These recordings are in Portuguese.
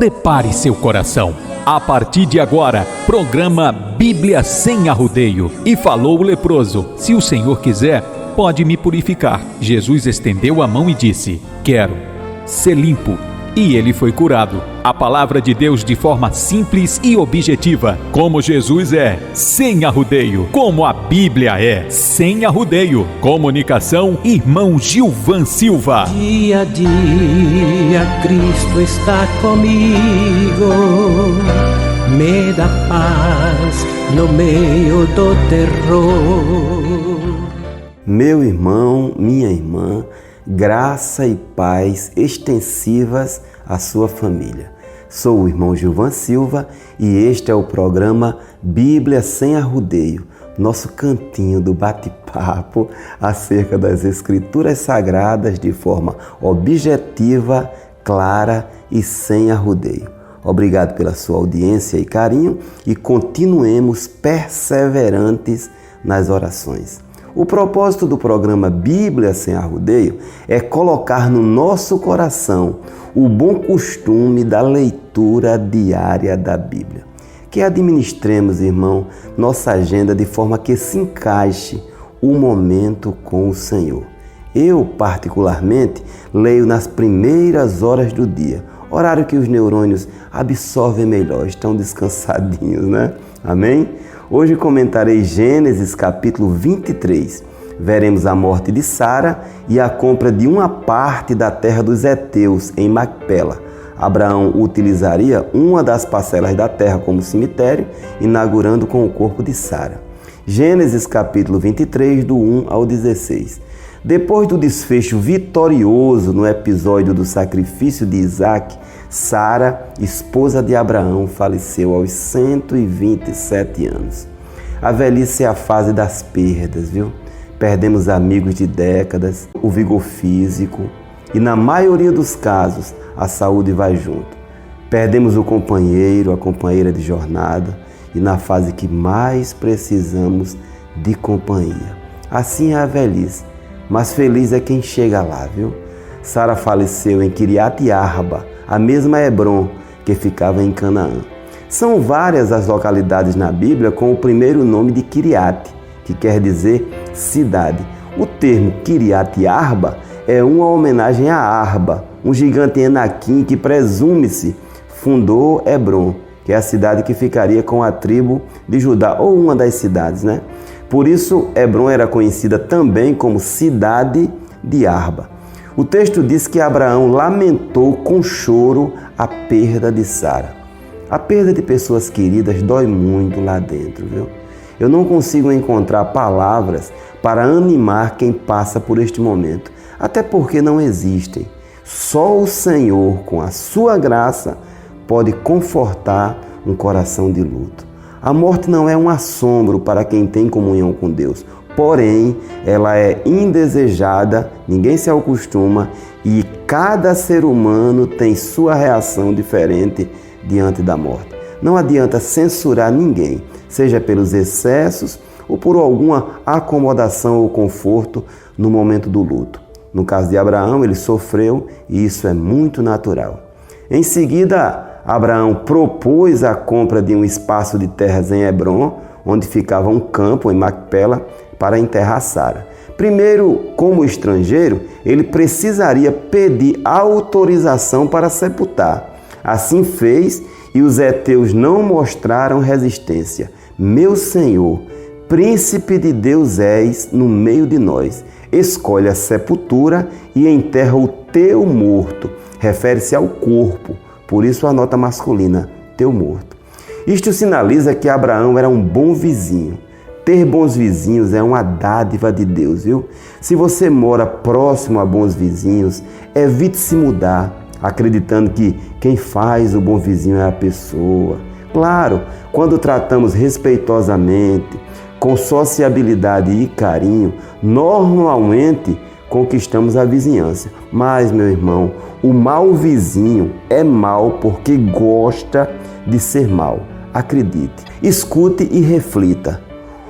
prepare seu coração. A partir de agora, programa Bíblia Sem Arrodeio. E falou o leproso: se o Senhor quiser, pode me purificar. Jesus estendeu a mão e disse: quero ser limpo. E ele foi curado. A palavra de Deus de forma simples e objetiva. Como Jesus é, sem arrodeio. Como a Bíblia é, sem arrodeio. Comunicação, irmão Gilvan Silva. Dia a dia Cristo está comigo, me dá paz no meio do terror. Meu irmão, minha irmã, graça e paz extensivas à sua família. Sou o irmão Gilvan Silva e este é o programa Bíblia Sem Arrodeio, nosso cantinho do bate-papo acerca das Escrituras Sagradas de forma objetiva, clara e sem arrodeio. Obrigado pela sua audiência e carinho e continuemos perseverantes nas orações. O propósito do programa Bíblia Sem Arrodeio é colocar no nosso coração o bom costume da leitura diária da Bíblia. Que administremos, irmão, nossa agenda de forma que se encaixe o momento com o Senhor. Eu, particularmente, leio nas primeiras horas do dia, horário que os neurônios absorvem melhor, estão descansadinhos, né? Amém? Hoje comentarei Gênesis capítulo 23. Veremos a morte de Sara e a compra de uma parte da terra dos heteus em Macpela. Abraão utilizaria uma das parcelas da terra como cemitério, inaugurando com o corpo de Sara. Gênesis capítulo 23, do 1 ao 16. Depois do desfecho vitorioso no episódio do sacrifício de Isaac, Sara, esposa de Abraão, faleceu aos 127 anos. A velhice é a fase das perdas, viu? Perdemos amigos de décadas, o vigor físico e, na maioria dos casos, a saúde vai junto. Perdemos o companheiro, a companheira de jornada e na fase que mais precisamos de companhia. Assim é a velhice, mas feliz é quem chega lá, viu? Sara faleceu em Kiriat Arba, a mesma Hebron que ficava em Canaã. São várias as localidades na Bíblia com o primeiro nome de Kiriat, que quer dizer cidade. O termo Kiriat Arba é uma homenagem a Arba, um gigante Enaquim que presume-se fundou Hebron, que é a cidade que ficaria com a tribo de Judá, ou uma das cidades, né? Por isso, Hebron era conhecida também como cidade de Arba. O texto diz que Abraão lamentou com choro a perda de Sara. A perda de pessoas queridas dói muito lá dentro, viu? Eu não consigo encontrar palavras para animar quem passa por este momento, até porque não existem. Só o Senhor, com a sua graça, pode confortar um coração de luto. A morte não é um assombro para quem tem comunhão com Deus. Porém, ela é indesejada, ninguém se acostuma e cada ser humano tem sua reação diferente diante da morte. Não adianta censurar ninguém, seja pelos excessos ou por alguma acomodação ou conforto no momento do luto. No caso de Abraão, ele sofreu e isso é muito natural. Em seguida, Abraão propôs a compra de um espaço de terras em Hebron, onde ficava um campo em Macpela, para enterrar Sara. Primeiro, como estrangeiro, ele precisaria pedir autorização para sepultar. Assim fez e os heteus não mostraram resistência. Meu Senhor, príncipe de Deus és no meio de nós. Escolhe a sepultura e enterra o teu morto. Refere-se ao corpo, por isso a nota masculina, teu morto. Isto sinaliza que Abraão era um bom vizinho. Ter bons vizinhos é uma dádiva de Deus, viu? Se você mora próximo a bons vizinhos, evite se mudar, acreditando que quem faz o bom vizinho é a pessoa. Claro, quando tratamos respeitosamente, com sociabilidade e carinho, normalmente conquistamos a vizinhança. Mas, meu irmão, o mau vizinho é mau porque gosta de ser mau. Acredite, escute e reflita.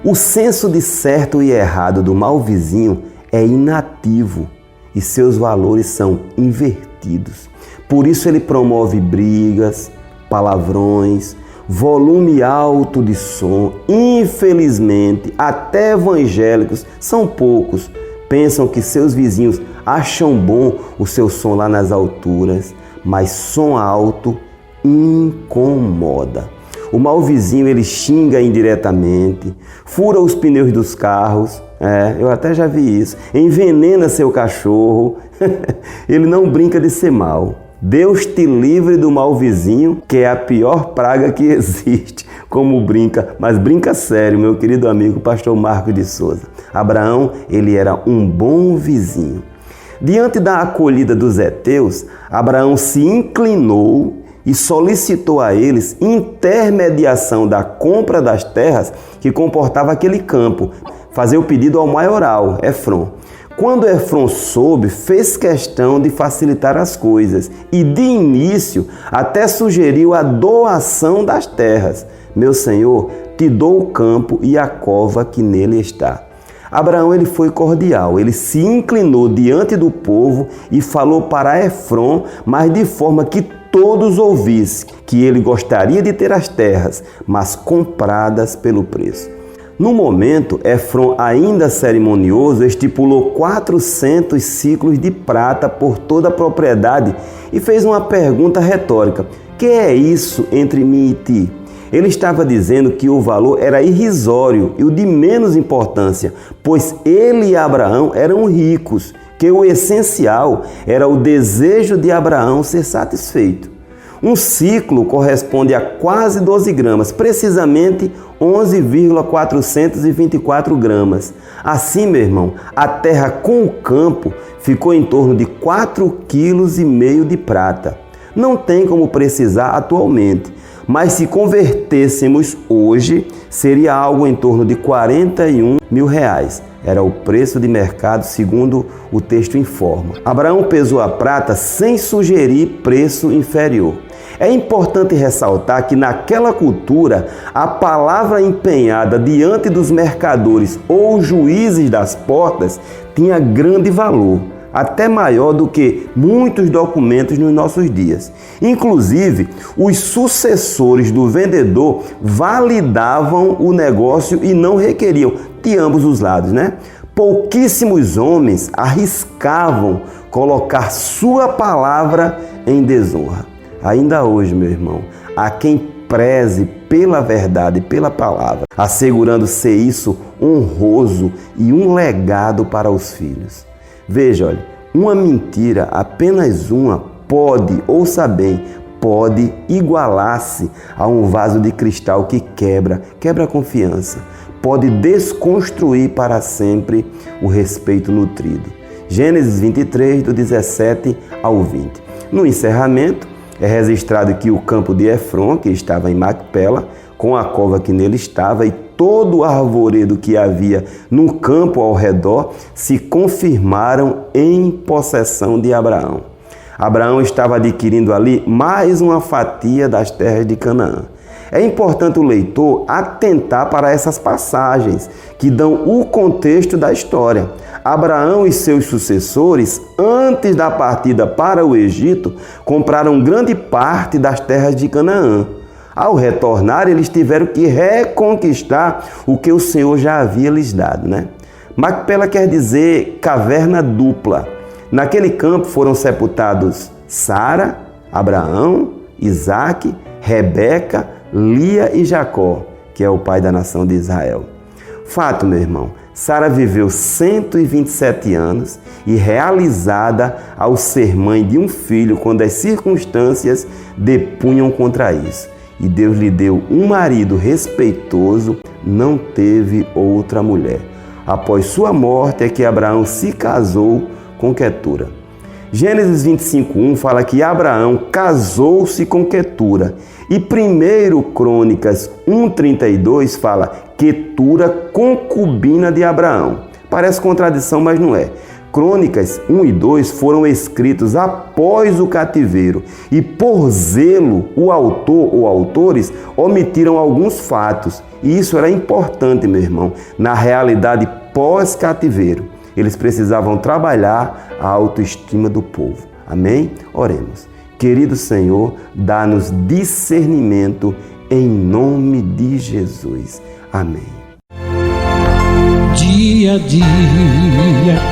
O senso de certo e errado do mau vizinho é inativo e seus valores são invertidos. invertidos. Por isso ele promove brigas, palavrões, volume alto de som. Infelizmente, até evangélicos, são poucos, pensam que seus vizinhos acham bom o seu som lá nas alturas, mas som alto incomoda. O mau vizinho, ele xinga indiretamente, fura os pneus dos carros, eu até já vi isso, envenena seu cachorro, ele não brinca de ser mau. Deus te livre do mau vizinho, que é a pior praga que existe, como brinca, mas brinca sério, meu querido amigo pastor Marcos de Souza. Abraão, ele era um bom vizinho. Diante da acolhida dos heteus, Abraão se inclinou e solicitou a eles intermediação da compra das terras que comportava aquele campo, fazer o pedido ao maioral, Efron. Quando Efron soube, fez questão de facilitar as coisas e, de início, até sugeriu a doação das terras. Meu senhor, te dou o campo e a cova que nele está. Abraão, ele foi cordial, ele se inclinou diante do povo e falou para Efron, mas de forma que todos ouvissem que ele gostaria de ter as terras, mas compradas pelo preço. No momento, Efron, ainda cerimonioso, estipulou 400 ciclos de prata por toda a propriedade e fez uma pergunta retórica: que é isso entre mim e ti? Ele estava dizendo que o valor era irrisório e o de menos importância, pois ele e Abraão eram ricos, que o essencial era o desejo de Abraão ser satisfeito. Um ciclo corresponde a quase 12 gramas, precisamente 11,424 gramas. Assim, meu irmão, a terra com o campo ficou em torno de 4,5 kg de prata. Não tem como precisar atualmente, mas se convertêssemos hoje, seria algo em torno de R$41 mil. Era o preço de mercado, segundo o texto informa. Abraão pesou a prata sem sugerir preço inferior. É importante ressaltar que naquela cultura, a palavra empenhada diante dos mercadores ou juízes das portas tinha grande valor, até maior do que muitos documentos nos nossos dias. Inclusive, os sucessores do vendedor validavam o negócio e não requeriam, de ambos os lados, né? Pouquíssimos homens arriscavam colocar sua palavra em desonra. Ainda hoje, meu irmão, há quem preze pela verdade, pela palavra, assegurando ser isso honroso e um legado para os filhos. Veja, olha, uma mentira, apenas uma, pode, ouça bem, pode igualar-se a um vaso de cristal que quebra a confiança, pode desconstruir para sempre o respeito nutrido. Gênesis 23, do 17 ao 20. No encerramento, é registrado que o campo de Efron, que estava em Macpela, com a cova que nele estava e todo o arvoredo que havia no campo ao redor, se confirmaram em possessão de Abraão. Abraão estava adquirindo ali mais uma fatia das terras de Canaã. É importante o leitor atentar para essas passagens que dão o contexto da história. Abraão e seus sucessores, antes da partida para o Egito, compraram grande parte das terras de Canaã. Ao retornar, eles tiveram que reconquistar o que o Senhor já havia lhes dado, né? Macpela quer dizer caverna dupla. Naquele campo foram sepultados Sara, Abraão, Isaque, Rebeca, Lia e Jacó, que é o pai da nação de Israel. Fato, meu irmão, Sara viveu 127 anos e realizada ao ser mãe de um filho quando as circunstâncias depunham contra isso. E Deus lhe deu um marido respeitoso, não teve outra mulher. Após sua morte é que Abraão se casou com Quetura. Gênesis 25:1 fala que Abraão casou-se com Quetura. E 1 Crônicas 1:32 fala Quetura, concubina de Abraão. Parece contradição, mas não é. Crônicas 1 e 2 foram escritos após o cativeiro e, por zelo, o autor ou autores omitiram alguns fatos. E isso era importante, meu irmão, na realidade pós-cativeiro. Eles precisavam trabalhar a autoestima do povo. Amém? Oremos. Querido Senhor, dá-nos discernimento em nome de Jesus. Amém. Dia a dia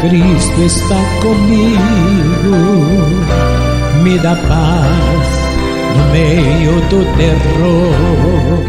Cristo está comigo, me dá paz no meio do terror.